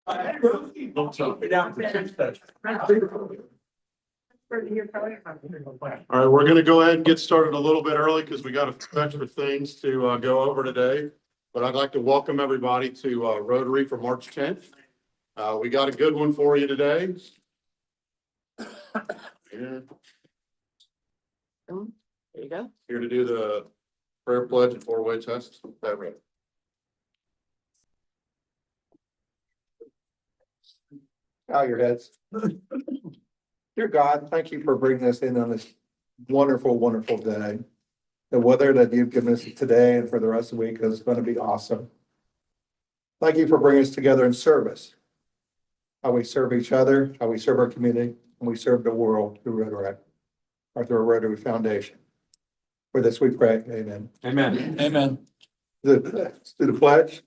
right, we're going to go ahead and get started a little bit early because we got a few extra things to go over today. But I'd like to welcome everybody to Rotary for March 10th. We got a good one for you today. There you go. Here to do the prayer pledge and four-way test. That right. Bow your heads. Dear God, thank you for bringing us in on this wonderful, wonderful day. The weather that you've given us today and for the rest of the week is going to be awesome. Thank you for bringing us together in service. How we serve each other, how we serve our community, and we serve the world through Rotary, or through a Rotary Foundation. For this we pray, amen. Amen. Amen. Do the pledge.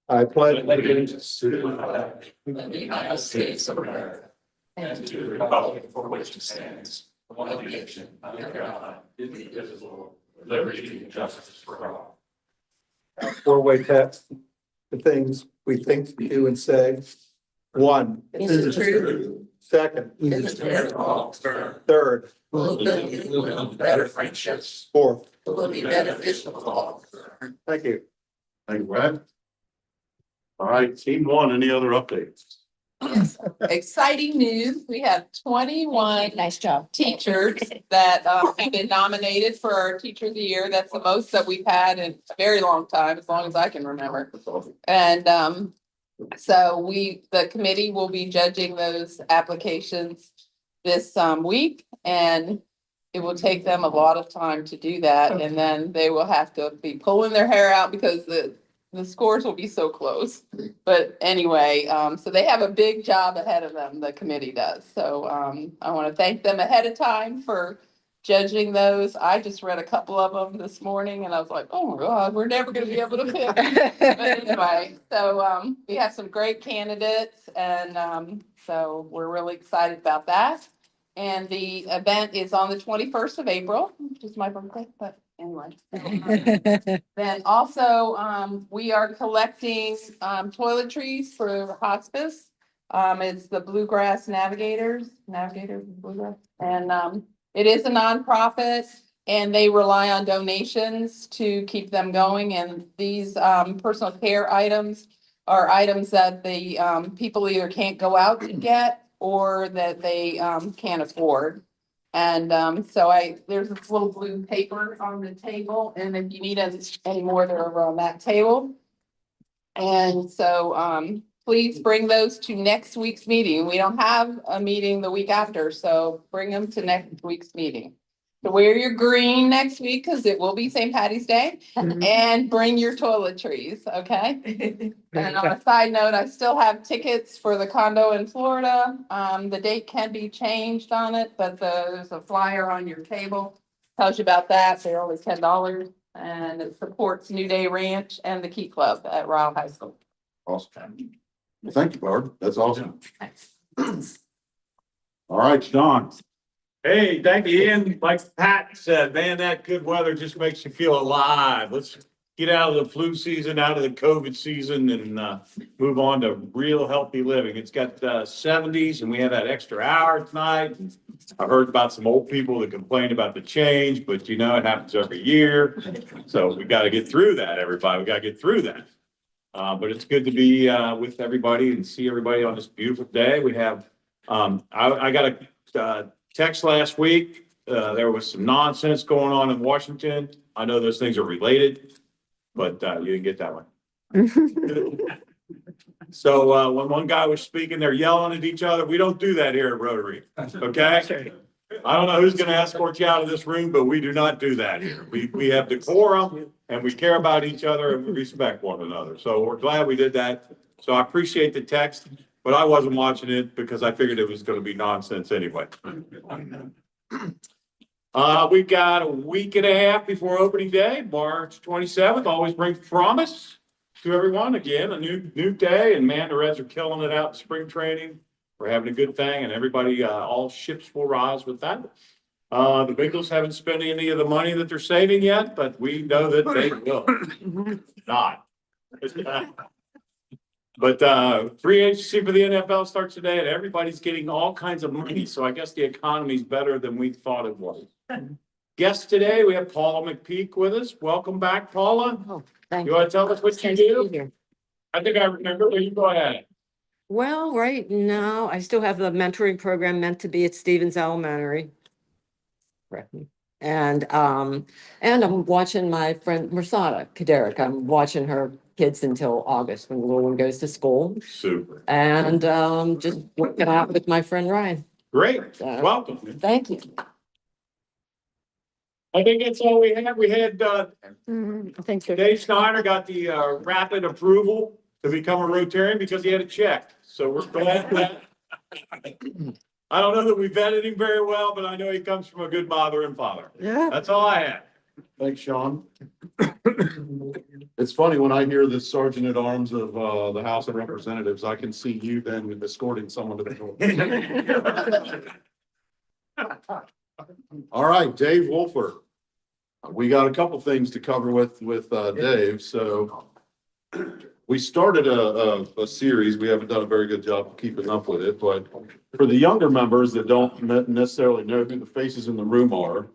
I pledge allegiance to the flag of the United States of America and to the republic for which it stands, one nation under God, indivisible, with liberty and justice for all. four-way test. The things we think, do, and say. 1. Is it true? 2nd. Is it false? 3rd. Will build better friendships. 4th. Will be beneficial to all. Thank you. Thank you, Brad. All right, team one, any other updates? Exciting news. We have 21 Nice job. teachers that have been nominated for our Teacher of the Year. That's the most that we've had in a very long time, as long as I can remember. And so the committee will be judging those applications this week, and it will take them a lot of time to do that. And then they will have to be pulling their hair out because the scores will be so close. But anyway, so they have a big job ahead of them, the committee does. So I want to thank them ahead of time for judging those. I just read a couple of them this morning and I was like, oh my God, we're never going to be able to pick. But anyway, so we have some great candidates, and so we're really excited about that. And the event is on the 21st of April, which is my birthday, but anyway. Then also, we are collecting toiletries for hospice. It's the Bluegrass Navigators Bluegrass. And it is a nonprofit, and they rely on donations to keep them going. And these personal care items are items that the people either can't go out to get or that they can't afford. And so there's this little blue paper on the table, and if you need any more, they're over on that table. And so please bring those to next week's meeting. We don't have a meeting the week after, so bring them to next week's meeting. So wear your green next week because it will be St. Patty's Day, and bring your toiletries, okay? And on a side note, I still have tickets for the condo in Florida. The date can be changed on it, but there's a flyer on your table. Tells you about that. They're only $10, and it supports New Day Ranch and the Key Club at Ryle High School. Awesome. Well, thank you, Barb. That's awesome. All right, Don. Hey, thank you, Ian. Like Pat said, man, that good weather just makes you feel alive. Let's get out of the flu season, out of the COVID season, and move on to real healthy living. It's got 70s, and we had that extra hour tonight. I heard about some old people that complained about the change, but you know, it happens every year. So we got to get through that, everybody. We got to get through that. But it's good to be with everybody and see everybody on this beautiful day. We have, I got a text last week. There was some nonsense going on in Washington. I know those things are related, but you didn't get that one. So when one guy was speaking, they're yelling at each other. We don't do that here at Rotary. Okay. I don't know who's going to escort you out of this room, but we do not do that here. We have decorum, and we care about each other, and we respect one another. So we're glad we did that. So I appreciate the text, but I wasn't watching it because I figured it was going to be nonsense anyway. We've got a week and a half before opening day, March 27th. Always bring promise to everyone. Again, a new day, and man, the Reds are killing it out in spring training. We're having a good thing, and everybody, all ships will rise with that. The Bengals haven't spent any of the money that they're saving yet, but we know that they will not. But free agency for the NFL starts today and everybody's getting all kinds of money. So I guess the economy's better than we thought it was. Guests today, we have Paula McPeak with us. Welcome back, Paula. Oh, thank You you. want to tell us what you Nice to be do? here. I think I remember, but you go ahead. Well, right now, I still have the mentoring program meant to be at Stevens Elementary. Correct me. And I'm watching my friend Mersada Kaderik. I'm watching her kids until August when the little one goes to school. Super. And just working out with my friend Ryan. Great. So- Welcome. Thank you. I think that's all we had. We had Thank you. Dave Snyder got the rapid approval to become a Rotarian because he had a check. So we're glad that. I don't know that we vetted him very well, but I know he comes from a good mother and father. Yeah. That's all I had. Thanks, Sean. It's funny, when I hear the Sergeant at Arms of the House of Representatives, I can see you then escorting someone to the door. All right, Dave Wolfer. We got a couple things to cover with Dave, so we started a series. We haven't done a very good job of keeping up with it, but for the younger members that don't necessarily know who the faces in the room are,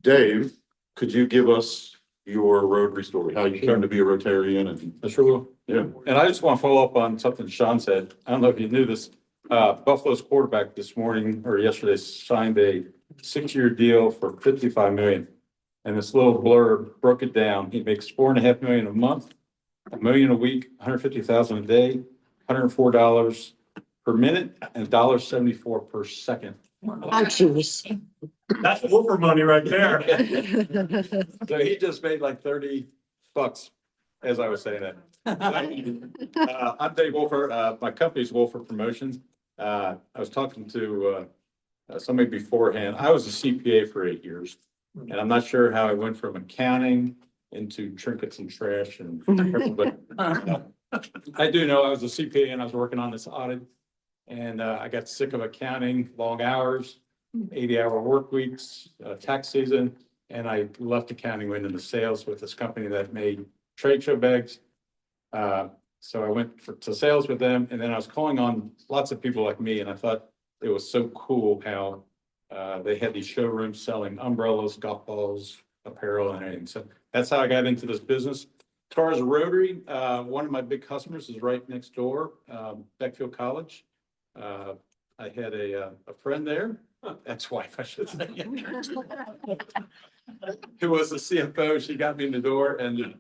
Dave, could you give us your Rotary story, how you turned to be a Rotarian? And I sure will. yeah, And I just want to follow up on something Sean said. I don't know if you knew this. Buffalo's quarterback this morning or yesterday signed a 6-year deal for 55 million. And this little blurb broke it down. He makes $4.5 million a month, $1 million a week, 150,000 a day, $104 per minute, and $1.74 per second. Oh, geez. That's Wolfer money right there. So he just made like $30 as I was saying that. I'm Dave Wolfer. My company's Wolfer Promotions. I was talking to somebody beforehand. I was a CPA for 8 years. And I'm not sure how I went from accounting into trinkets and trash and, but I do know I was a CPA and I was working on this audit. And I got sick of accounting, long hours, 80-hour work weeks, tax season. And I left accounting, went into sales with this company that made trade show bags. So I went to sales with them, and then I was calling on lots of people like me, and I thought it was so cool how they had these showrooms selling umbrellas, golf balls, apparel, and everything. So that's how I got into this business. As far as Rotary, one of my big customers is right next door, Beckfield College. I had a friend there, ex-wife, I should say, who was the CFO. She got me in the door, and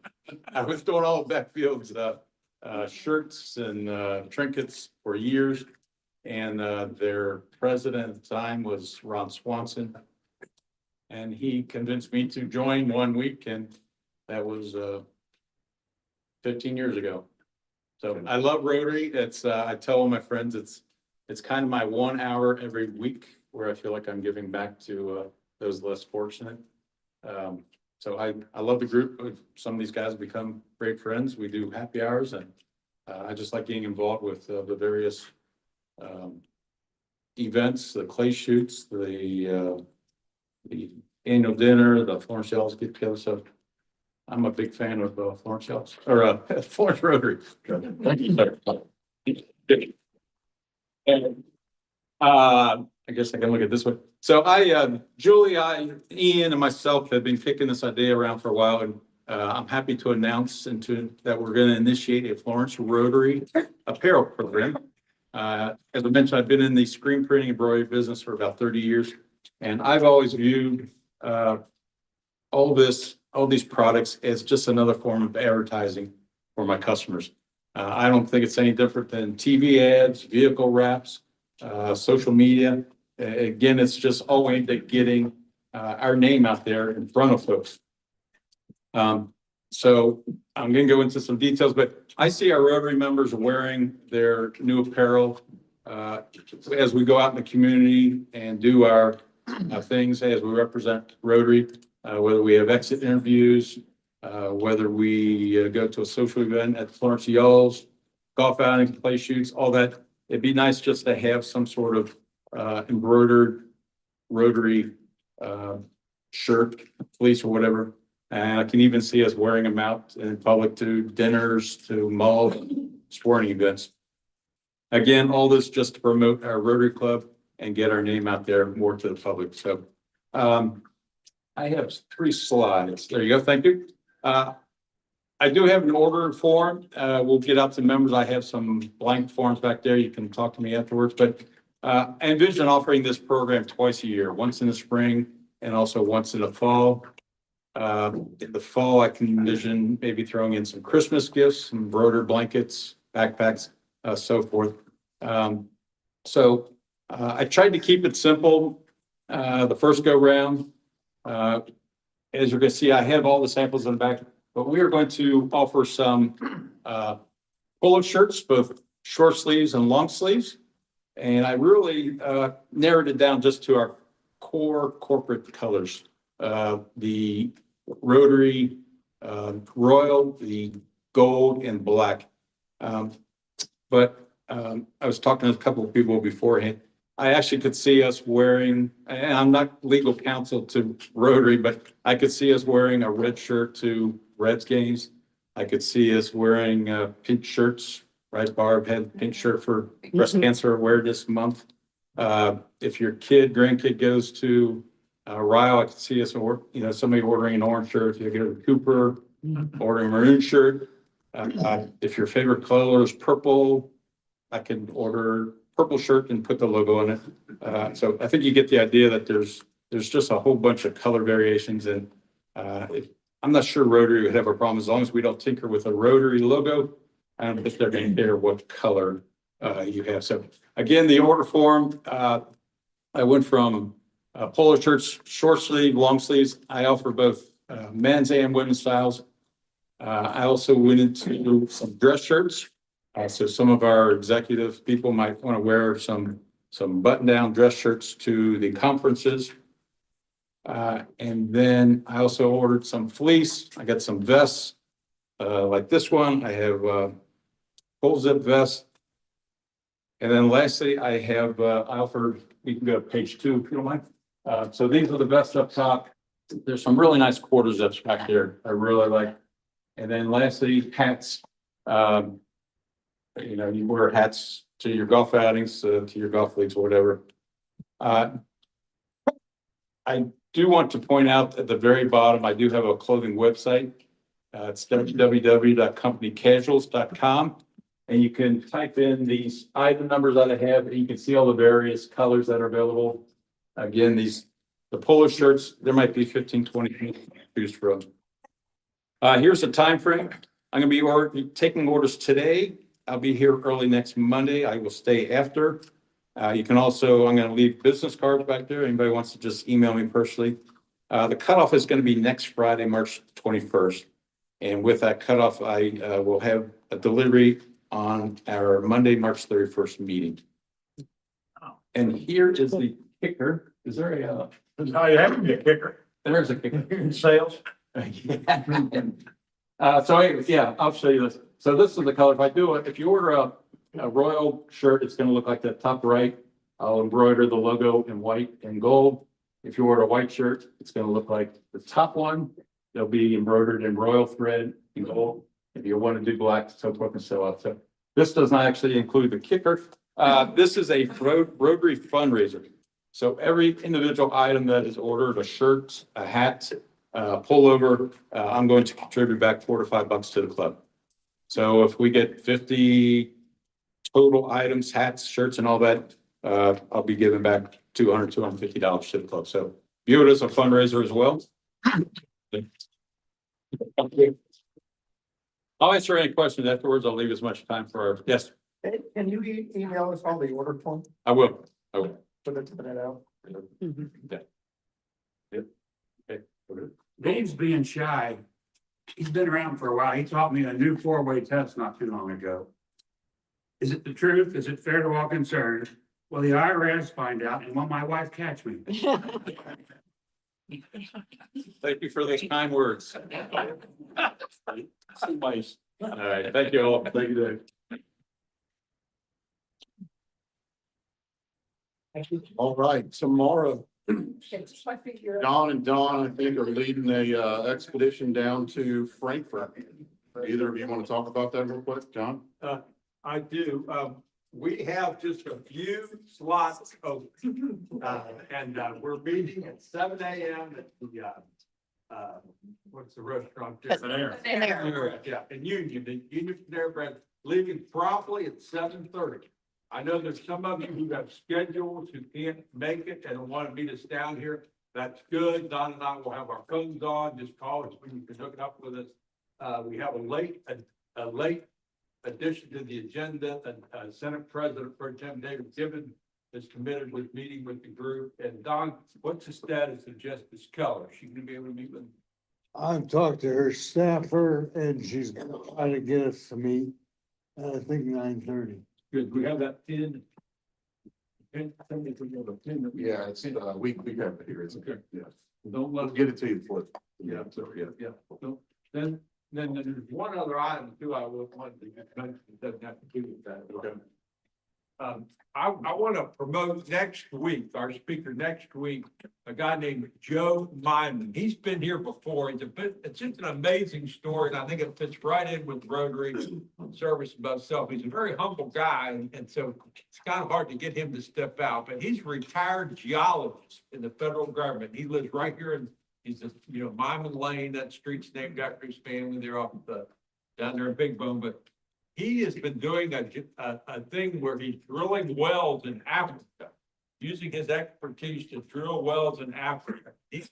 I was doing all of Beckfield's shirts and trinkets for years. And their president at the time was Ron Swanson. And he convinced me to join 1 week, and that was 15 years ago. So I love Rotary. It's I tell all my friends it's kind of my 1 hour every week where I feel like I'm giving back to those less fortunate. So I love the group. Some of these guys have become great friends. We do happy hours, and I just like getting involved with the various events, the clay shoots, the annual dinner, the Florence Shells get together. So I'm a big fan of Florence Shells or Florence Rotary. Thank you, sir. And I guess I can look at this one. So Julie, Ian, and myself have been kicking this idea around for a while, and I'm happy to announce that we're going to initiate a Florence Rotary apparel program. As I mentioned, I've been in the screen printing and embroidery business for about 30 years, and I've always viewed all these products as just another form of advertising for my customers. I don't think it's any different than TV ads, vehicle wraps, social media. Again, it's just all aimed at getting our name out there in front of folks. So I'm going to go into some details, but I see our Rotary members wearing their new apparel as we go out in the community and do our things as we represent Rotary, whether we have exit interviews, whether we go to a social event at Florence Yalls, golf outings, play shoots, all that. It'd be nice just to have some sort of embroidered Rotary shirt, fleece, or whatever. And I can even see us wearing them out in public to dinners, to malls, sporting events. Again, all this just to promote our Rotary Club and get our name out there more to the public. So I have 3 slides. There you go. Thank you. I do have an order form. We'll get out to members. I have some blank forms back there. You can talk to me afterwards, but I envision offering this program twice a year, once in the spring and also once in the fall. In the fall, I can envision maybe throwing in some Christmas gifts, some embroidered blankets, backpacks, so forth. I tried to keep it simple the first go round. As you're going to see, I have all the samples in the back, but we are going to offer some polo shirts, both short sleeves and long sleeves. And I really narrowed it down just to our core corporate colors. The Rotary, Royal, the gold and black. But I was talking to a couple of people beforehand. I actually could see us wearing, and I'm not legal counsel to Rotary, but I could see us wearing a red shirt to Reds games. I could see us wearing pink shirts, right? Barb had pink shirt for Breast Cancer Awareness Month. If your grandkid goes to Ryle, I could see us, somebody ordering an orange shirt. You go to Cooper, ordering a maroon shirt. If your favorite color is purple, I can order purple shirt and put the logo on it. So I think you get the idea that there's just a whole bunch of color variations, and I'm not sure Rotary would have a problem as long as we don't tinker with a Rotary logo. I don't think they're going to care what color you have. So again, the order form, I went from polo shirts, short sleeve, long sleeves. I offer both men's and women's styles. I also went into some dress shirts. So some of our executive people might want to wear some button-down dress shirts to the conferences. And then I also ordered some fleece. I got some vests like this one. I have full zip vest. And then lastly, I have I offered, we can go to page 2 if you don't mind. So these are the vests up top. There's some really nice quarter zips back there. I really like. And then lastly, hats. You wear hats to your golf outings, to your golf leagues or whatever. I do want to point out at the very bottom, I do have a clothing website. It's www.companycasuals.com. And you can type in these item numbers that I have, and you can see all the various colors that are available. Again, the polo shirts, there might be 15, 20 to choose from. Here's the time frame. I'm going to be taking orders today. I'll be here early next Monday. I will stay after. You can also, I'm going to leave business cards back there. Anybody wants to just email me personally. The cutoff is going to be next Friday, March 21st. And with that cutoff, I will have a delivery on our Monday, March 31st meeting. And here is the kicker. Is there a... No, you have to be a kicker. There's a kicker. In sales. So yeah, I'll show you this. So this is the color. If you order a Royal shirt, it's going to look like the top right. I'll embroider the logo in white and gold. If you order a white shirt, it's going to look like the top one. They'll be embroidered in Royal thread and gold. If you want to do black, so forth and so on. So this does not actually include the kicker. This is a Rotary fundraiser. So every individual item that is ordered, a shirt, a hat, pullover, I'm going to contribute back $4 to $5 to the club. So if we get 50 total items, hats, shirts, and all that, I'll be giving back $200, $250 to the club. So view it as a fundraiser as well. I'll answer any questions afterwards. I'll leave as much time for our, yes, Can you email us all the order form? I will. Put it out. Yeah. Yep. Okay. Dave's being shy. He's been around for a while. He taught me a new 4-way test not too long ago. Is it the truth? Is it fair to all concerned? Will the IRS find out and will my wife catch me? Thank you for those kind words. All right, thank you all. Thank you, Dave. All right, tomorrow, John and Dawn, I think, are leading a expedition down to Frankfurt. Either of you want to talk about that real quick, John? I do. We have just a few slots open. And we're meeting at 7 a.m. at the, what's the restaurant? Panera. Yeah, in Union, the Union Panera Bread, leaving promptly at 7:30. I know there's some of you who have schedules who can't make it and want to meet us down here. That's good. Don and I will have our phones on. Just call us when you can hook it up with us. We have a late addition to the agenda, and Senate President Pro Tem David Gibbons is committed with meeting with the group. And Don, what's the status of Justice Keller? She gonna be able to meet with? I've talked to her staffer and she's gonna try to get us to meet, I think 9:30. Good, we have that pin. Somebody put the pin that we- Yeah, it's, we have it here. It's okay. Yeah. Don't let We'll get it to you before. Yeah. So, yeah. Yeah, so then there's one other item too, I would want to mention, it doesn't have to do with that. Okay. I want to promote next week, our speaker next week, a guy named Joe Myman. He's been here before. It's just an amazing story, and I think it fits right in with Rotary service above self. He's a very humble guy, and so it's kind of hard to get him to step out, but he's a retired geologist in the federal government. He lives right here in, he's a, Myman Lane, that street's named after his family. They're off the, down there in Big Bone, but he has been doing a thing where he's drilling wells in Africa, using his expertise to drill wells in Africa. He's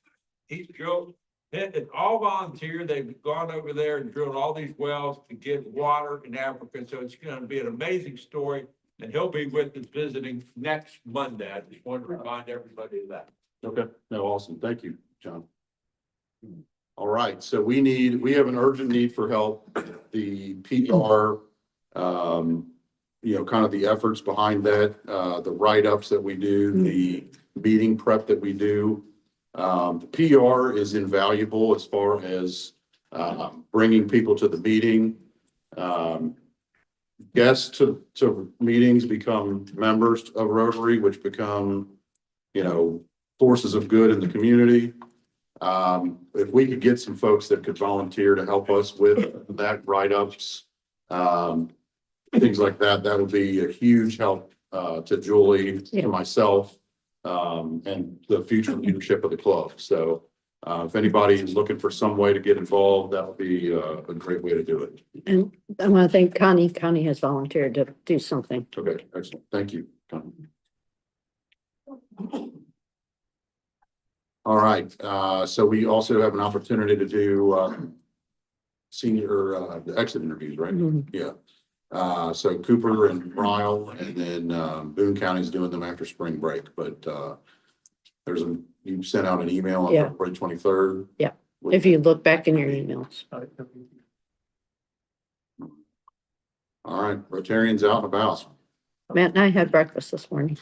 drilled, it's all volunteer. They've gone over there and drilled all these wells to get water in Africa. So it's going to be an amazing story. And he'll be with us visiting next Monday. I just wanted to remind everybody of that. Okay, no, awesome. Thank you, John. All right, so we have an urgent need for help. The PR, kind of the efforts behind that, the write-ups that we do, the meeting prep that we do. The PR is invaluable as far as, bringing people to the meeting. Guests to meetings become members of Rotary, which become, forces of good in the community. If we could get some folks that could volunteer to help us with that write-ups, things like that, that would be a huge help, to Julie, to myself, and the future leadership of the club. So, if anybody is looking for some way to get involved, that would be a great way to do it. And I want to thank Connie. Connie has volunteered to do something. Okay, excellent. Thank you. All right, so we also have an opportunity to do senior exit interviews, right? Mhm. Yeah. So Cooper and Ryle, and then Boone County's doing them after spring break, but you sent out an email on Yeah. February 23rd. Yeah. If you look back in your emails. All right, Rotarians out and about. Matt and I had breakfast this morning.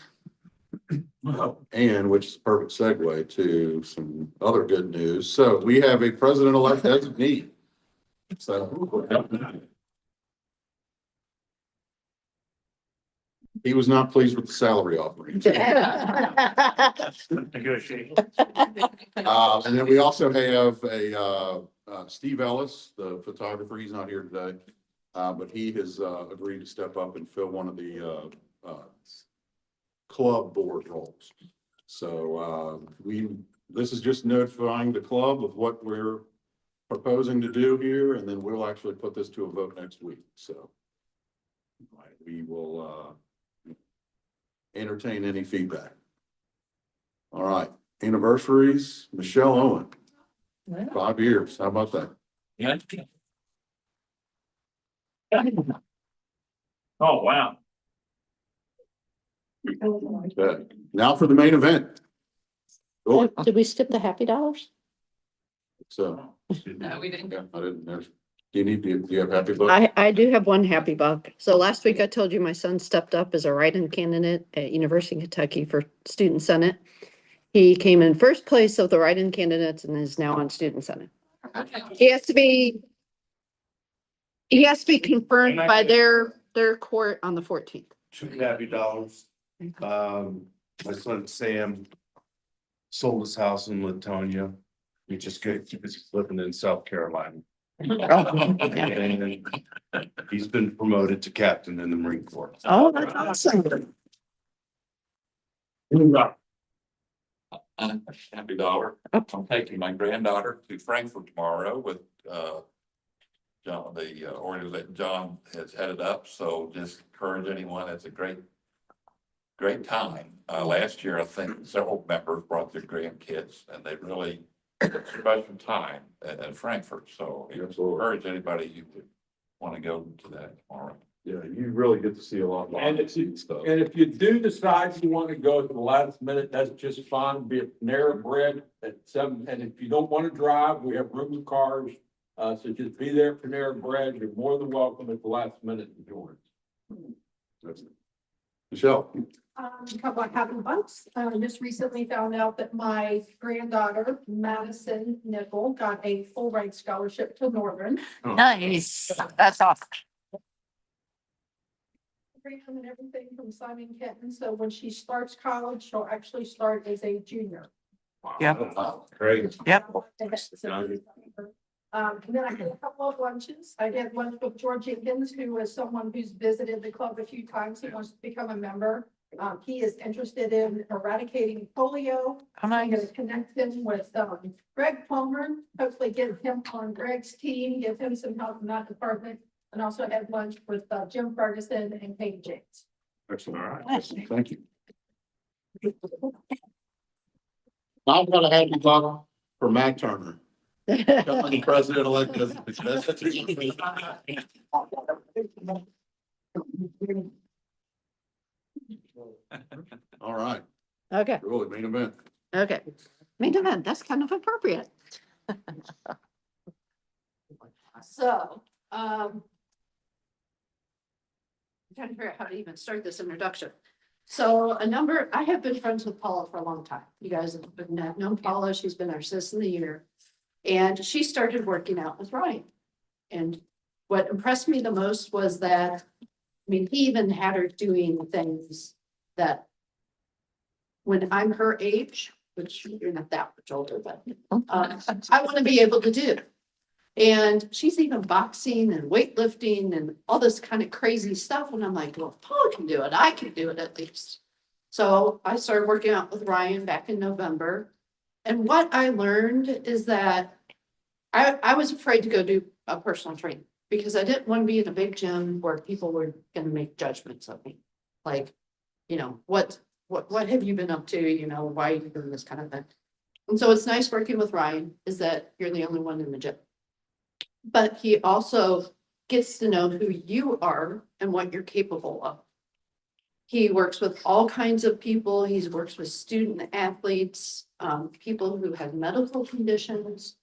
And which is a perfect segue to some other good news. So we have a president-elect designee. So he was not pleased with the salary offering. Negotiate. And then we also have Steve Ellis, the photographer. He's not here today. But he has agreed to step up and fill one of the club board roles. So this is just notifying the club of what we're proposing to do here, and then we'll actually put this to a vote next week. So we will entertain any feedback. All right, anniversaries, Michelle Owen, 5 years. How about that? Yeah. Oh, wow. Okay. Now for the main event. Cool. Did we skip the happy dollars? So, No, we didn't. yeah, I didn't, do you have happy book? I do have one happy buck. So last week I told you my son stepped up as a write-in candidate at University of Kentucky for Student Senate. He came in first place of the write-in candidates and is now on Student Senate. He has to be confirmed by their court on the 14th. $2 happy. My son Sam sold his house in Latonia. He just good, he's living in South Carolina. And he's been promoted to captain in the Marine Corps. Oh, that's awesome. Happy dollar. I'm taking my granddaughter to Frankfurt tomorrow with, John, the organization John has headed up, so just encourage anyone, it's a great time. Last year, I think several members brought their grandkids and they really had a special time at Frankfurt, so encourage anybody you would want to go to that tomorrow. Yeah, you really get to see a lot. And it's, stuff. and if you do decide you want to go to the last minute, that's just fine, be it Panera Bread at 7, and if you don't want to drive, we have room cars. So just be there at Panera Bread, you're more than welcome at the last minute to join. Michelle, A couple of happy bucks. Just recently found out that my granddaughter, Madison Nickel, got a full ride scholarship to Northern. Nice. That's awesome. And everything from Simon Kenton. So when she starts college, she'll actually start as a junior. Yep. great. Yep. And then I had a couple of lunches. I had lunch with George Jenkins, who is someone who's visited the club a few times. He wants to become a member. He is interested in eradicating polio. I'm going to connect him with Greg Palmer, hopefully get him on Greg's team, give him some help in that department. And also had lunch with Jim Ferguson and Kate James. Excellent. All right. Thank you. I've got a happy buck for Matt Turner. Company president-elect. All right, Okay, really main event. okay. Main event, that's kind of appropriate. So, I'm trying to figure out how to even start this introduction. So I have been friends with Paula for a long time. You guys have known Paula, she's been our assistant of the year. And she started working out with Ryan. And what impressed me the most was that, I mean, he even had her doing things that when I'm her age, which you're not that much older, but I want to be able to do. And she's even boxing and weightlifting and all this kind of crazy stuff. And I'm like, well, if Paula can do it, I can do it at least. So I started working out with Ryan back in November. And what I learned is that I was afraid to go do a personal training because I didn't want to be in a big gym where people were going to make judgments of me. Like, you know, what have you been up to? You know, why are you doing this kind of thing? And so it's nice working with Ryan is that you're the only one in the gym. But he also gets to know who you are and what you're capable of. He works with all kinds of people. He works with student athletes, people who have medical conditions.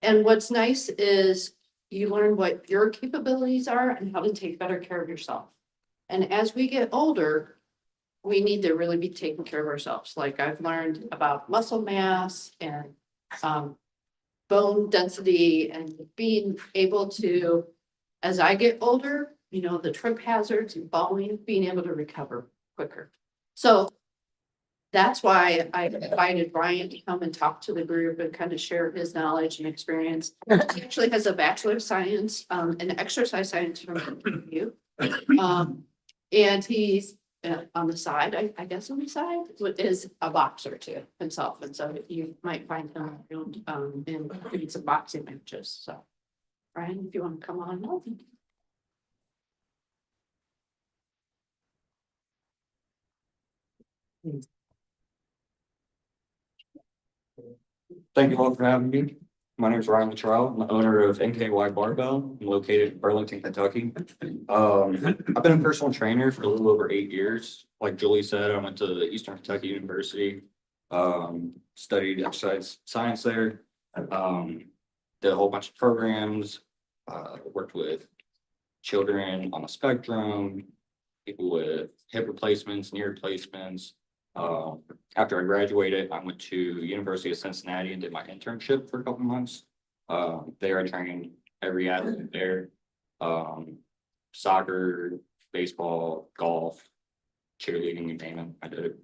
And what's nice is you learn what your capabilities are and how to take better care of yourself. And as we get older, we need to really be taking care of ourselves. Like I've learned about muscle mass and bone density and being able to, as I get older, you know, the trip hazards and falling, being able to recover quicker. So that's why I invited Brian to come and talk to the group and kind of share his knowledge and experience. He actually has a Bachelor of Science, and exercise science from NKY. And he's on the side, I guess on the side, is a boxer too himself. And so you might find him around in doing some boxing matches. So Brian, if you want to come on. Thank you all for having me. My name is Ryan Littrell. I'm the owner of NKY Barbell. I'm located in Burlington, Kentucky. I've been a personal trainer for a little over 8 years. Like Julie said, I went to Eastern Kentucky University, studied exercise science there, did a whole bunch of programs, worked with children on the spectrum, people with hip replacements, knee replacements. After I graduated, I went to University of Cincinnati and did my internship for a couple months. There I trained every athlete there. Soccer, baseball, golf, cheerleading, you name it, I did it.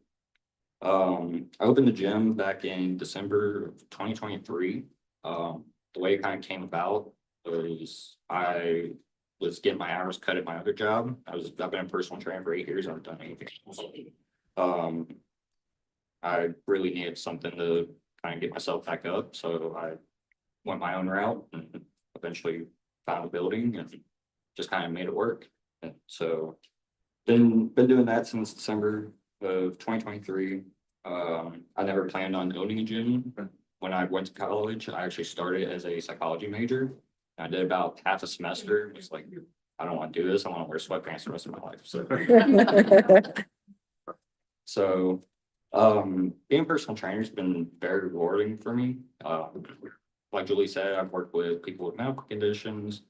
I opened the gym back in December of 2023. The way it kind of came about was I was getting my hours cut at my other job. I've been a personal trainer for 8 years. I haven't done anything else. I really needed something to kind of get myself back up, so I went my own route and eventually found a building and just kind of made it work. And so been doing that since December of 2023. I never planned on owning a gym. When I went to college, I actually started as a psychology major. I did about half a semester. It was like, I don't want to do this. I want to wear sweatpants the rest of my life. So, being a personal trainer has been very rewarding for me. Like Julie said, I've worked with people with medical conditions,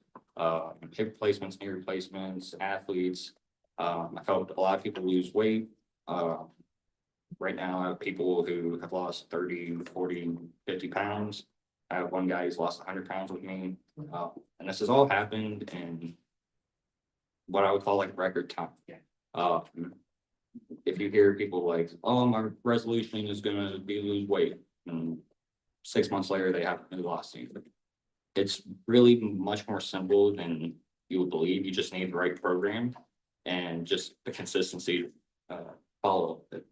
hip replacements, knee replacements, athletes. I've helped a lot of people lose weight. Right now, I have people who have lost 30, 40, 50 pounds. I have one guy who's lost 100 pounds with me. And this has all happened in what I would call like record time. If you hear people like, oh, my resolution is going to be lose weight, and 6 months later, they haven't really lost anything. It's really much more simple than you would believe. You just need the right program and just the consistency to follow it.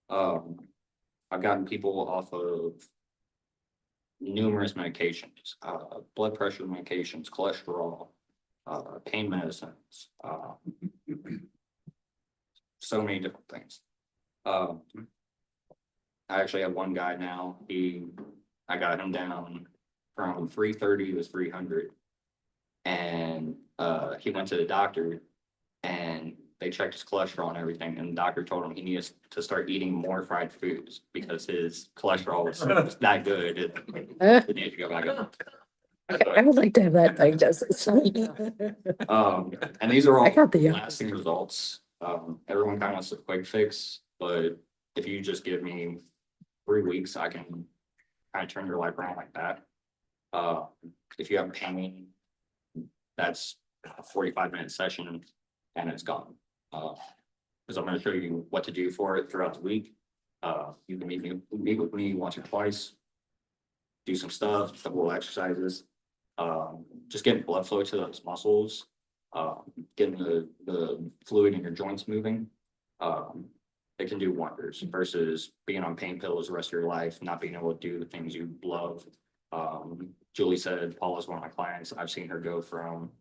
I've gotten people off of numerous medications, blood pressure medications, cholesterol, pain medicines, so many different things. I actually have one guy now. I got him down from 330 to 300, and he went to the doctor, and they checked his cholesterol and everything, and the doctor told him he needs to start eating more fried foods because his cholesterol was that good. It needed to go back up. I would like to have that diagnosis. And these are all I got the lasting results. Everyone kind of wants a quick fix, but if you just give me 3 weeks, I can kind of turn your life around like that. If you have pain, that's a 45-minute session and it's gone. Because I'm going to show you what to do for it throughout the week. You can meet with me once or twice, do some stuff, a couple of exercises, just getting blood flow to those muscles, getting the fluid in your joints moving. It can do wonders versus being on pain pills the rest of your life, not being able to do the things you love. Julie said, Paula is one of my clients. I've seen her go from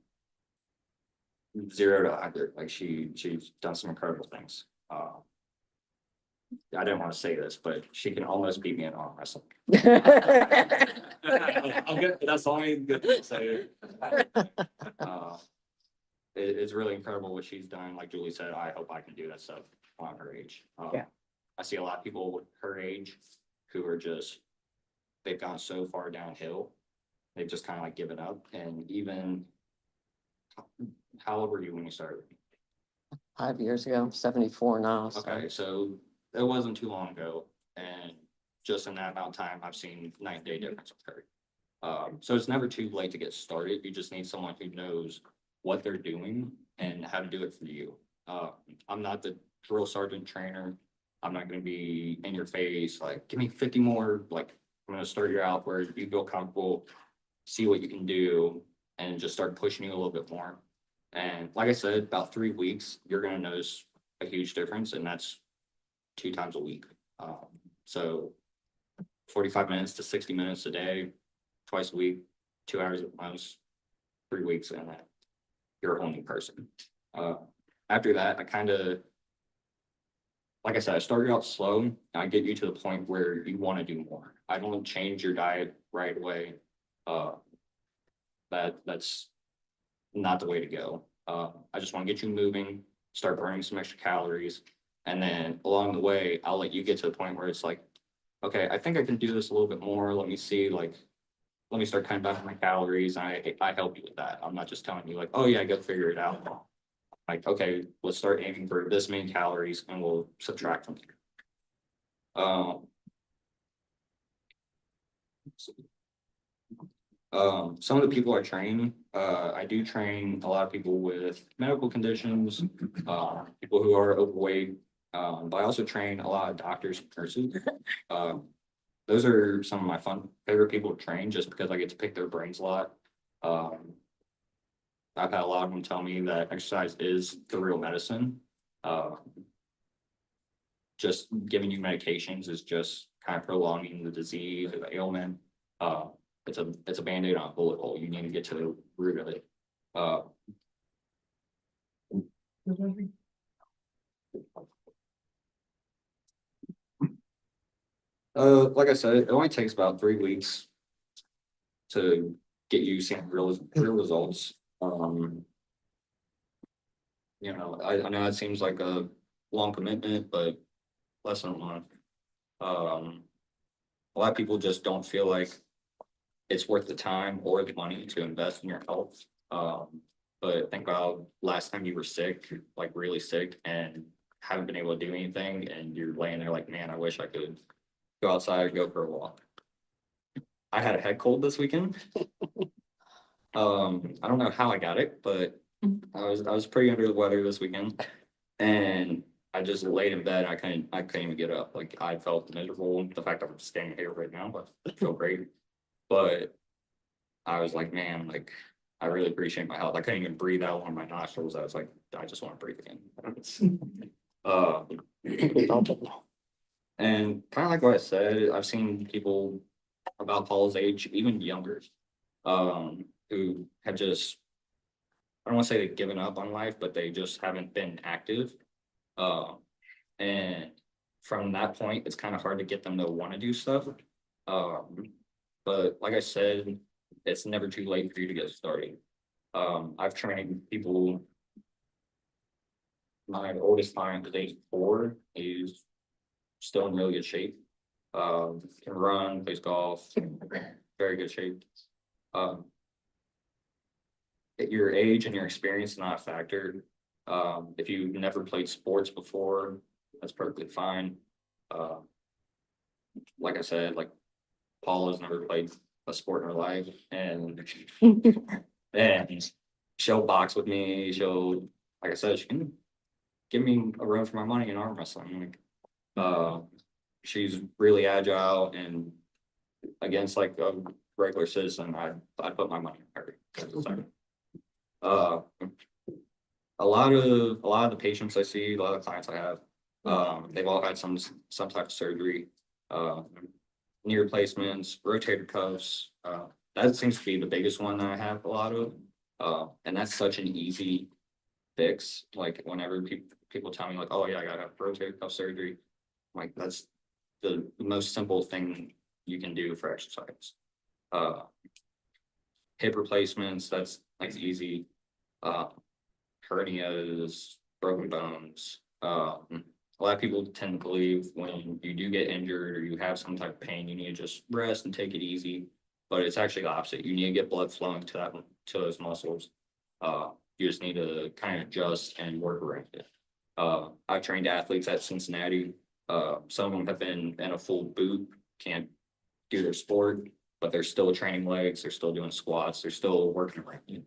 0 to 100. Like she's done some incredible things. I didn't want to say this, but she can almost beat me in arm wrestling. I'm good. That's all I'm good to say. It's really incredible what she's done. Like Julie said, I hope I can do that stuff on her age. Yeah. I see a lot of people her age who are they've gone so far downhill. They've just kind of like given up. And even, how old were you when you started? 5 years ago, I'm 74 now. So. Okay, so it wasn't too long ago. And just in that amount of time, I've seen night and day difference with her. So it's never too late to get started. You just need someone who knows what they're doing and how to do it for you. I'm not the drill sergeant trainer. I'm not going to be in your face, like, give me 50 more. Like, I'm going to start you out where you feel comfortable, see what you can do, and just start pushing you a little bit more. And like I said, about 3 weeks, you're going to notice a huge difference, and that's 2 times a week. So 45 minutes to 60 minutes a day, twice a week, 2 hours at most, 3 weeks, and you're a whole new person. After that, like I said, I started out slow, and I get you to the point where you want to do more. I don't change your diet right away. That's not the way to go. I just want to get you moving, start burning some extra calories, and then along the way, I'll let you get to the point where it's like, okay, I think I can do this a little bit more. Let me see, like, let me start cutting back on my calories. I help you with that. I'm not just telling you like, oh yeah, go figure it out. Like, okay, let's start aiming for this many calories and we'll subtract from here. Some of the people I train, I do train a lot of people with medical conditions, people who are overweight, but I also train a lot of doctors and nurses. Those are some of my favorite people to train just because I get to pick their brains a lot. I've had a lot of them tell me that exercise is the real medicine. Just giving you medications is just kind of prolonging the disease or the ailment. It's a Band-Aid on a bullet hole. You need to get to the root of it. Like I said, it only takes about 3 weeks to get you seeing real results. You know, I know it seems like a long commitment, but less than a month. A lot of people just don't feel like it's worth the time or the money to invest in your health. But think about last time you were sick, like really sick, and haven't been able to do anything, and you're laying there like, man, I wish I could go outside and go for a walk. I had a head cold this weekend. I don't know how I got it, but I was pretty under the weather this weekend, and I just laid in bed. I couldn't even get up. Like I felt miserable. The fact that I'm standing here right now, but I feel great. But I was like, man, like I really appreciate my health. I couldn't even breathe out on my nostrils. I was like, I just want to breathe again. And kind of like what I said, I've seen people about Paul's age, even younger, who have just, I don't want to say they've given up on life, but they just haven't been active. And from that point, it's kind of hard to get them to want to do stuff. But like I said, it's never too late for you to get started. I've trained people. My oldest client is age 4. He's still in really good shape. Can run, plays golf, very good shape. Your age and your experience is not a factor. If you've never played sports before, that's perfectly fine. Like I said, like Paul has never played a sport in her life, and she'll box with me. Like I said, she can give me a run for my money in arm wrestling. She's really agile, and against like a regular citizen, I put my money in her. A lot of the patients I see, a lot of the clients I have, they've all had some type of surgery, knee replacements, rotator cuffs. That seems to be the biggest one that I have a lot of, and that's such an easy fix. Like whenever people tell me like, oh yeah, I gotta have rotator cuff surgery, I'm like that's the most simple thing you can do for exercise. Hip replacements, that's like easy. Hernias, broken bones. A lot of people tend to believe when you do get injured or you have some type of pain, you need to just rest and take it easy. But it's actually the opposite. You need to get blood flowing to those muscles. You just need to kind of adjust and work around it. I've trained athletes at Cincinnati. Some of them have been in a full boot, can't do their sport, but they're still training legs, they're still doing squats, they're still working around it.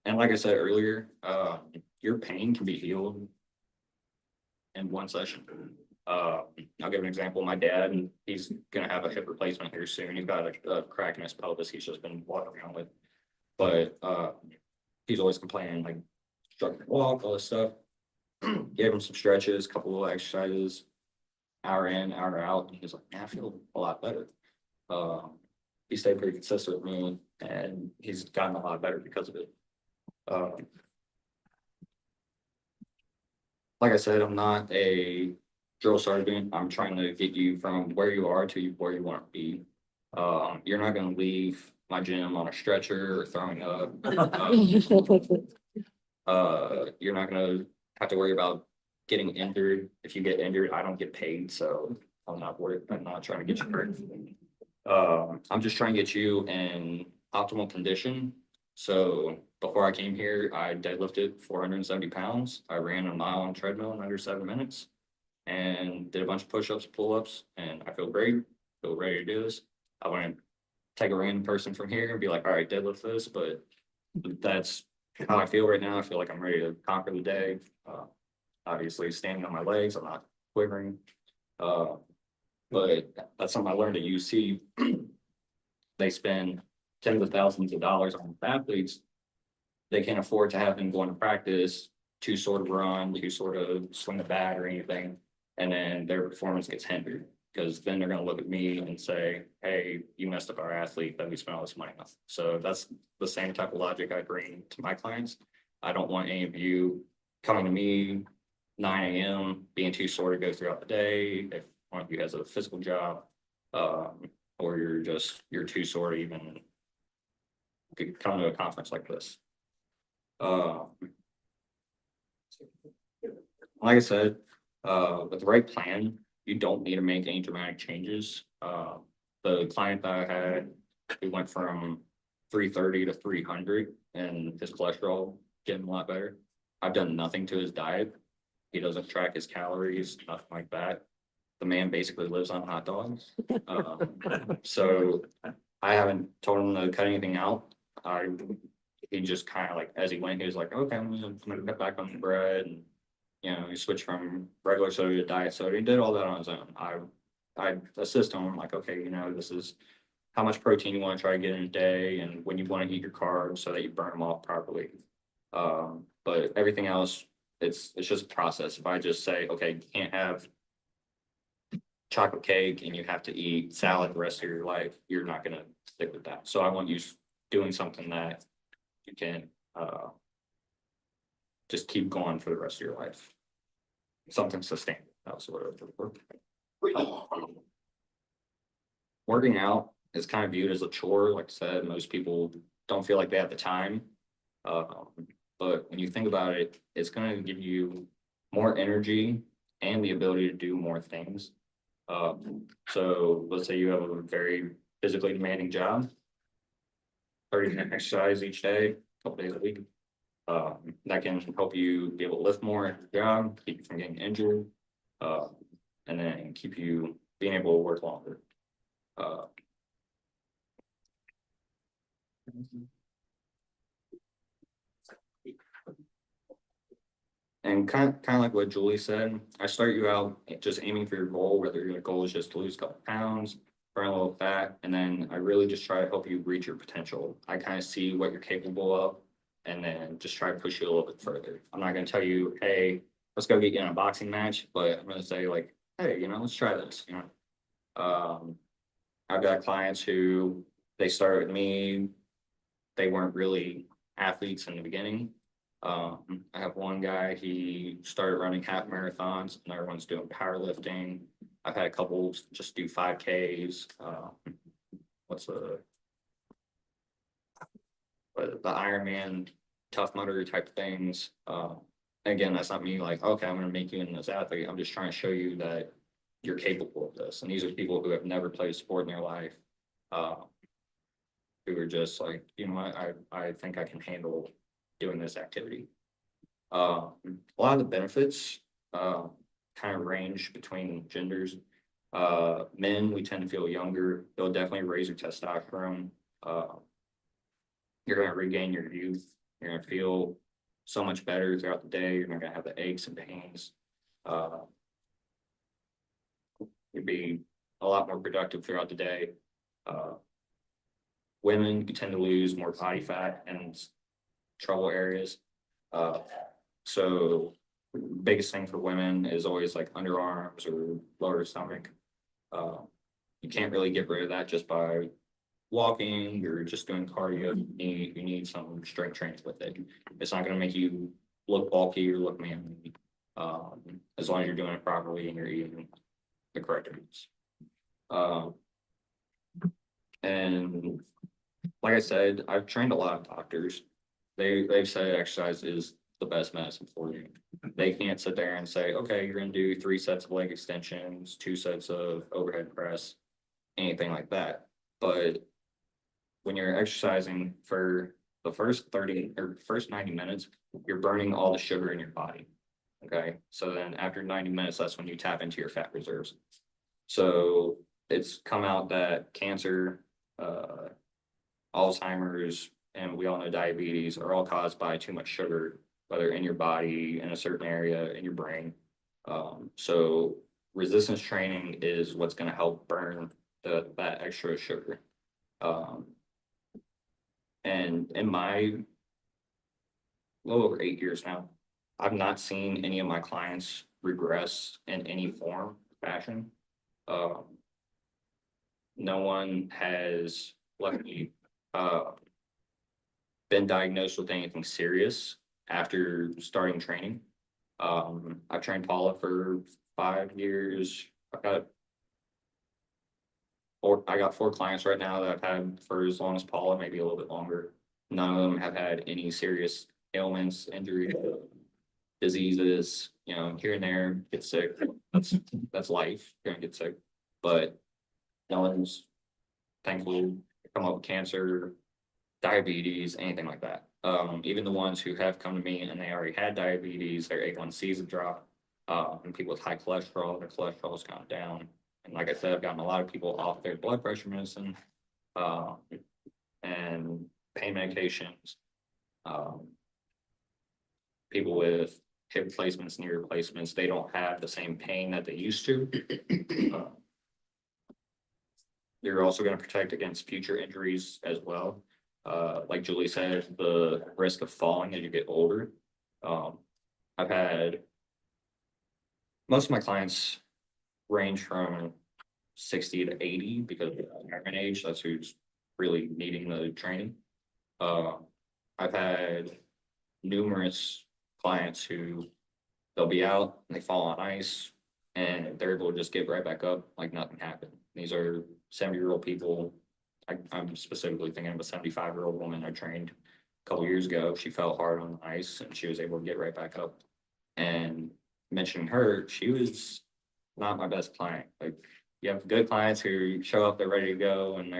And like I said earlier, your pain can be healed in one session. I'll give an example. My dad, he's gonna have a hip replacement here soon. He's got a crack in his pelvis. He's just been walking around with, but he's always complaining like struggling to walk, all this stuff. Gave him some stretches, couple of exercises, hour in, hour out, and he's like, man, I feel a lot better. He stayed pretty consistent with me, and he's gotten a lot better because of it. Like I said, I'm not a drill sergeant. I'm trying to get you from where you are to where you want to be. You're not going to leave my gym on a stretcher or throwing up. You're not going to have to worry about getting injured. If you get injured, I don't get paid, so I'm not worried. I'm not trying to get you hurt. I'm just trying to get you in optimal condition. So before I came here, I deadlifted 470 pounds. I ran a mile on treadmill in under 7 minutes and did a bunch of push-ups, pull-ups, and I feel great. Feel ready to do this. I want to take a random person from here and be like, all right, deadlift this, but that's how I feel right now. I feel like I'm ready to conquer the day. Obviously, standing on my legs, I'm not quivering. But that's something I learned at UC. they spend tens of thousands of dollars on athletes. They can't afford to have them going to practice to sort of run, to sort of swing the bat or anything. And then their performance gets hindered because then they're going to look at me and say, hey, you messed up our athlete that we spent all this money on. So that's the same type of logic I bring to my clients. I don't want any of you coming to me 9 a.m. being too sore to go throughout the day. If one of you has a physical job, or you're too sore to even come to a conference like this. Like I said, with the right plan, you don't need to make any dramatic changes. The client that I had, we went from 330 to 300 and his cholesterol getting a lot better. I've done nothing to his diet. He doesn't track his calories, nothing like that. The man basically lives on hot dogs. So I haven't told him to cut anything out. He just kind of like, as he went, he was like, okay, I'm gonna cut back on the bread. And, you know, he switched from regular soda to diet soda. He did all that on his own. I assist him. I'm like, okay, you know, this is how much protein you want to try to get in a day and when you want to eat your carbs so that you burn them off properly. But everything else, it's just a process. If I just say, okay, you can't have chocolate cake and you have to eat salad the rest of your life, you're not going to stick with that. So I want you doing something that you can just keep going for the rest of your life. Something sustainable. That was what I was looking for. Working out is kind of viewed as a chore. Like I said, most people don't feel like they have the time. But when you think about it, it's going to give you more energy and the ability to do more things. So let's say you have a very physically demanding job, 30-minute exercise each day, a couple days a week. That can help you be able to lift more at your job, keep you from getting injured, and then keep you being able to work longer. And kind of like what Julie said, I start you out just aiming for your goal, whether your goal is just to lose a couple pounds, burn a little fat, and then I really just try to help you reach your potential. I kind of see what you're capable of, and then just try to push you a little bit further. I'm not going to tell you, hey, let's go get you in a boxing match, but I'm going to say like, hey, you know, let's try this. You know, I've got clients who they started with me, they weren't really athletes in the beginning. I have one guy, he started running half marathons, another one's doing powerlifting. I've had a couple just do 5Ks. What's the Ironman, Tough Mudder type things. Again, that's not me like, okay, I'm going to make you into this athlete. I'm just trying to show you that you're capable of this. And these are people who have never played a sport in their life, who are just like, you know what, I think I can handle doing this activity. A lot of the benefits kind of range between genders. Men, we tend to feel younger. They'll definitely raise your testosterone. You're going to regain your youth. You're going to feel so much better throughout the day. You're not going to have the aches and pains. You'll be a lot more productive throughout the day. Women, you tend to lose more body fat and trouble areas. So biggest thing for women is always like underarms or lower stomach. You can't really get rid of that just by walking or just doing cardio. You need some strength training with it. It's not going to make you look bulky or look manly, as long as you're doing it properly and you're eating the correct amounts. And like I said, I've trained a lot of doctors. They've said exercise is the best medicine for you. They can't sit there and say, okay, you're going to do 3 sets of leg extensions, 2 sets of overhead press, anything like that. But when you're exercising for the first 30 or first 90 minutes, you're burning all the sugar in your body. Okay. So then after 90 minutes, that's when you tap into your fat reserves. So it's come out that cancer, Alzheimer's, and we all know diabetes are all caused by too much sugar, whether in your body, in a certain area, in your brain. So resistance training is what's going to help burn that extra sugar. And in my little over 8 years now, I've not seen any of my clients regress in any form, fashion. No one has luckily been diagnosed with anything serious after starting training. I've trained Paula for 5 years. I got 4 clients right now that I've had for as long as Paula, maybe a little bit longer. None of them have had any serious ailments, injuries, diseases, here and there, get sick. That's life. You're gonna get sick. But no one's thankfully come up with cancer, diabetes, anything like that. Even the ones who have come to me and they already had diabetes, their A1Cs have dropped. And people with high cholesterol, their cholesterol's gone down. And like I said, I've gotten a lot of people off their blood pressure medicine, and pain medications. People with hip replacements, knee replacements, they don't have the same pain that they used to. You're also going to protect against future injuries as well. Like Julie said, the risk of falling as you get older. I've had most of my clients range from 60 to 80 because of retirement age. That's who's really needing the training. I've had numerous clients who they'll be out and they fall on ice and they're able to just get right back up like nothing happened. These are 70-year-old people. I'm specifically thinking of a 75-year-old woman I trained a couple years ago. She fell hard on the ice and she was able to get right back up. And mentioning her, she was not my best client. Like, you have good clients who show up, they're ready to go, and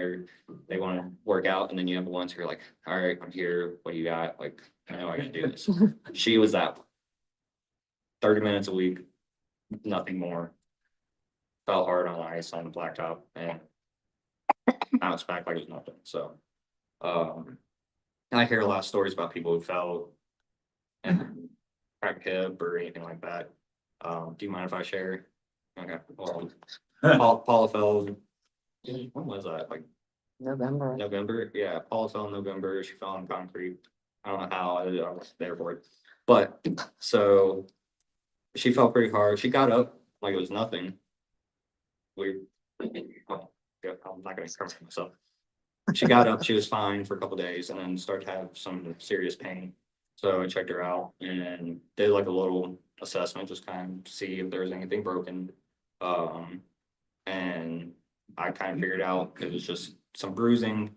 they want to work out, and then you have the ones who are like, all right, I'm here, what do you got? Like, I know I can do this. She was that 30 minutes a week, nothing more. Fell hard on ice on the blacktop and bounced back like it was nothing. So I hear a lot of stories about people who fell and cracked hip or anything like that. Do you mind if I share? Okay. Well, Paula fell. When was that? Like November? Yeah, Paula fell in November. She fell on concrete. I don't know how. I was there for it. But so she fell pretty hard. She got up like it was nothing. I'm not gonna cover myself. She got up, she was fine for a couple days and then started to have some serious pain. So I checked her out and did like a little assessment, just kind of see if there was anything broken. And I kind of figured out it was just some bruising,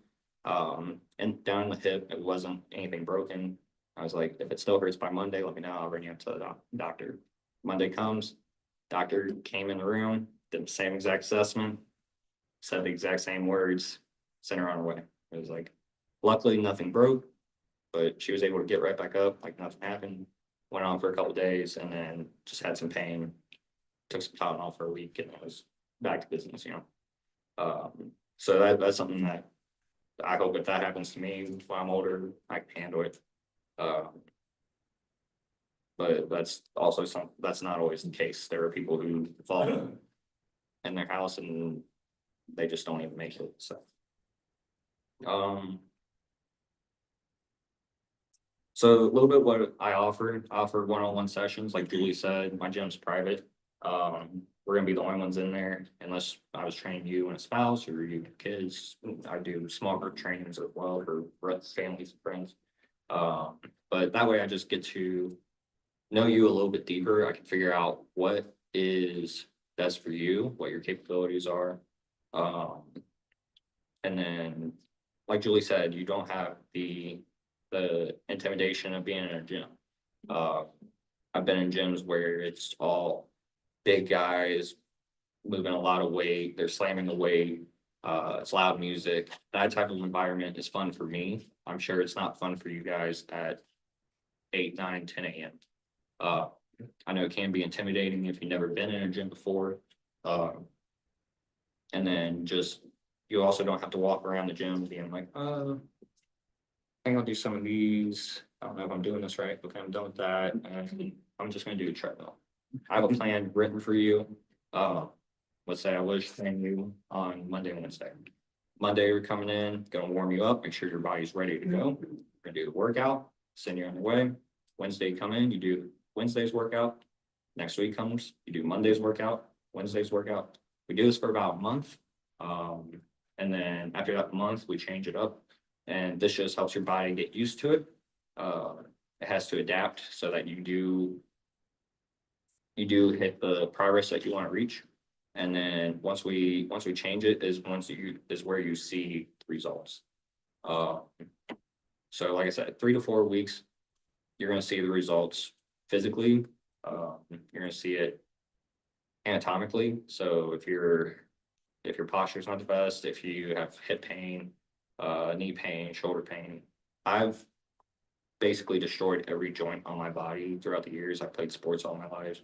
and down the hip, it wasn't anything broken. I was like, if it still hurts by Monday, let me know. I'll bring you up to the doctor. Monday comes, doctor came in the room, did the same exact assessment, said the exact same words, sent her on her way. It was like, luckily nothing broke, but she was able to get right back up, like nothing happened. Went on for a couple days and then just had some pain. Took some Tylenol for a week and it was back to business, So that's something that I hope if that happens to me when I'm older, I can handle it. But that's also that's not always the case. There are people who fall in their house and they just don't even make it. So, so a little bit what I offer one-on-one sessions. Like Julie said, my gym's private. We're gonna be the only ones in there unless I was training you and a spouse or you kids. I do small group trainings as well for families and friends. But that way I just get to know you a little bit deeper. I can figure out what is best for you, what your capabilities are. And then, like Julie said, you don't have the intimidation of being in a gym. I've been in gyms where it's all big guys moving a lot of weight, they're slamming the weight, it's loud music. That type of environment is fun for me. I'm sure it's not fun for you guys at 8, 9, 10 a.m. I know it can be intimidating if you've never been in a gym before. And then just, you also don't have to walk around the gym being like, I think I'll do some of these. I don't know if I'm doing this right. Okay, I'm done with that. And I'm just going to do a treadmill. I have a plan written for you. Let's say I was training you on Monday and Wednesday. Monday, we're coming in, gonna warm you up, make sure your body's ready to go. We're gonna do the workout, send you on your way. Wednesday, you come in, you do Wednesday's workout. Next week comes, you do Monday's workout, Wednesday's workout. We do this for about a month. And then after that month, we change it up. And this just helps your body get used to it. It has to adapt so that you do hit the progress that you want to reach. And then once we change it is where you see results. So like I said, 3 to 4 weeks, you're gonna see the results physically. You're gonna see it anatomically. So if your posture's not the best, if you have hip pain, knee pain, shoulder pain, I've basically destroyed every joint on my body throughout the years. I played sports all my life.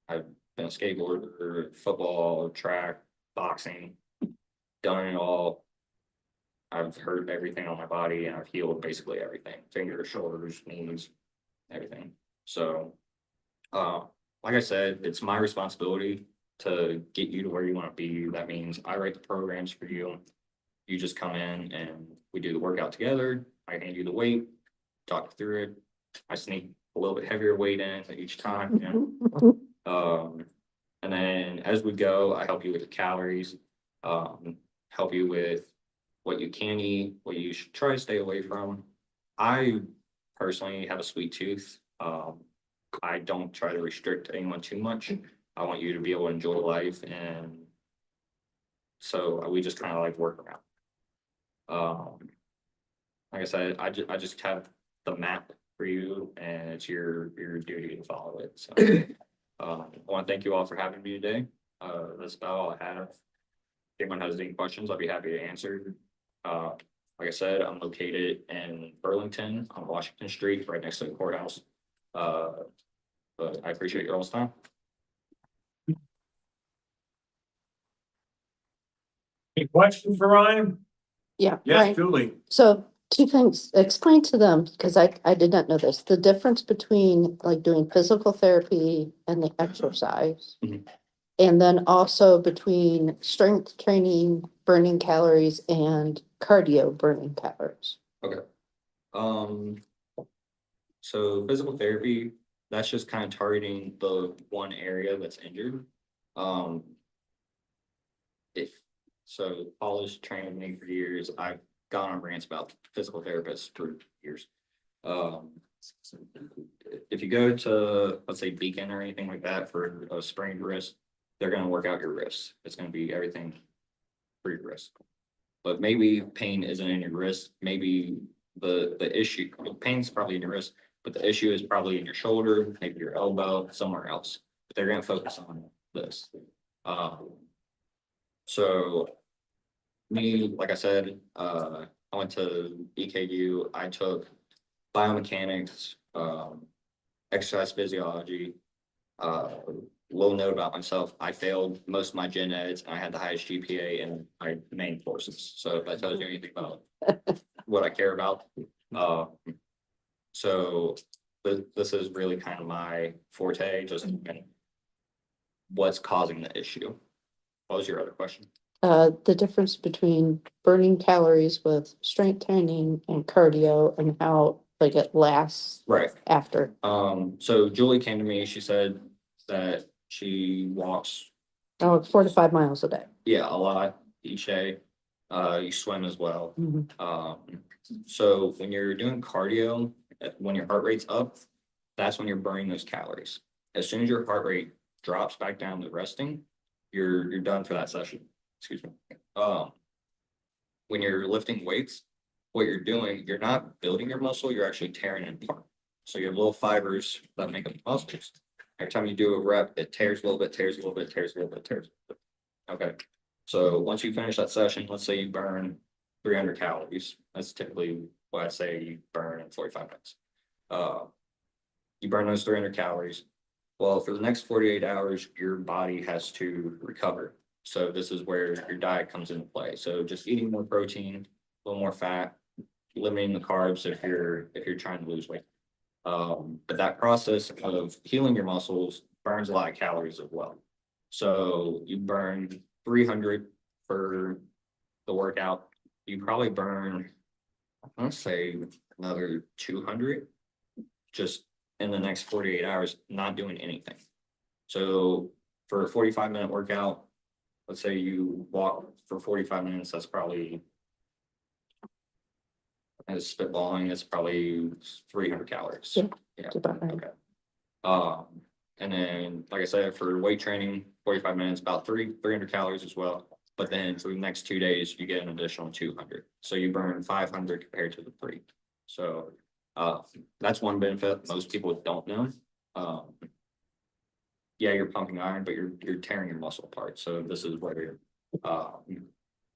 I've been a skateboarder, football, track, boxing, done it all. I've hurt everything on my body and I've healed basically everything, fingers, shoulders, knees, everything. So, like I said, it's my responsibility to get you to where you want to be. That means I write the programs for you. You just come in and we do the workout together. I hand you the weight, talk you through it. I sneak a little bit heavier weight in each time. And then as we go, I help you with the calories, help you with what you can eat, what you should try to stay away from. I personally have a sweet tooth. I don't try to restrict anyone too much. I want you to be able to enjoy life, and so we just kind of like work around. Like I said, I just have the map for you, and it's your duty to follow it. So I want to thank you all for having me today. That's about all I have. If anyone has any questions, I'll be happy to answer. Like I said, I'm located in Burlington on Washington Street, right next to the courthouse. But I appreciate your all's time. Any questions for Ryan? Yeah. Yes, right. Julie. So 2 things, explain to them, because I did not know this, the difference between like doing physical therapy and the exercise. Mhm. And then also between strength training, burning calories, and cardio burning calories. Okay. So physical therapy, that's just kind of targeting the one area that's injured. So Paula's trained with me for years. I've gone on rants about physical therapists for years. If you go to, let's say, Beacon or anything like that for a sprained wrist, they're going to work out your wrist. It's going to be everything for your wrist. But maybe pain isn't in your wrist. Maybe the issue, pain's probably in your wrist, but the issue is probably in your shoulder, maybe your elbow, somewhere else. But they're going to focus on this. So me, like I said, I went to EKU. I took biomechanics, exercise physiology. Little note about myself, I failed most of my gen eds and I had the highest GPA in my main courses. So if that tells you anything about what I care about. So this is really kind of my forte, just what's causing the issue. What was your other question? The difference between burning calories with strength training and cardio and how like it lasts Right. after. So Julie came to me, she said that she walks 4 to 5 miles a day. a lot each day. You swim as well. Mhm. So when you're doing cardio, when your heart rate's up, that's when you're burning those calories. As soon as your heart rate drops back down to resting, you're done for that session. Excuse me. When you're lifting weights, what you're doing, you're not building your muscle, you're actually tearing it apart. So you have little fibers that make up muscles. Every time you do a rep, it tears a little bit, tears a little bit, tears a little bit, tears a little bit. Okay. So once you finish that session, let's say you burn 300 calories. That's typically what I say you burn in 45 minutes. You burn those 300 calories. Well, for the next 48 hours, your body has to recover. So this is where your diet comes into play. So just eating more protein, a little more fat, limiting the carbs if you're trying to lose weight. But that process of healing your muscles burns a lot of calories as well. So you burn 300 for the workout, you probably burn, I'm gonna say another 200 just in the next 48 hours, not doing anything. So for a 45-minute workout, let's say you walk for 45 minutes, that's probably, as spitballing, it's probably 300 calories. Yeah, Yeah, that's about right. okay. And then, like I said, for weight training, 45 minutes, about 300 calories as well. But then for the next 2 days, you get an additional 200. So you burn 500 compared to the 3. So, that's one benefit most people don't know. Yeah, you're pumping iron, but you're tearing your muscle apart. So this is where,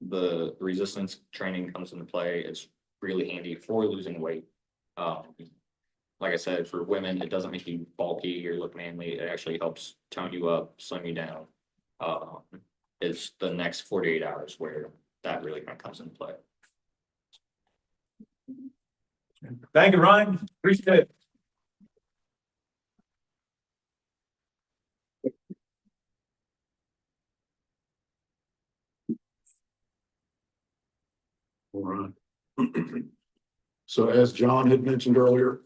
the resistance training comes into play. It's really handy for losing weight. Like I said, for women, it doesn't make you bulky or look manly. It actually helps tone you up, slim you down. It's the next 48 hours where that really kind of comes into play. Thank you, Ryan. Appreciate it. All right. So as John had mentioned earlier,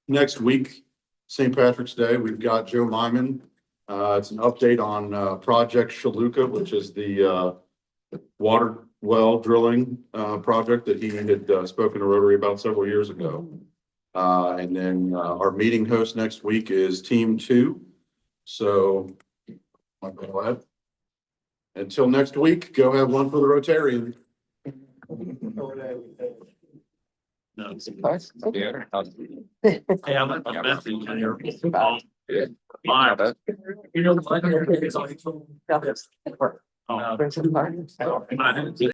next week, St. Patrick's Day, we've got Joe Lyman. It's an update on Project Shaluka, which is the water well drilling project that he had spoken to Rotary about several years ago. And then our meeting host next week is Team 2. So go ahead. Until next week, go have one for the Rotarian. No. Yeah. Hey, I'm not messing on your. Mine. You know, it's like. Oh.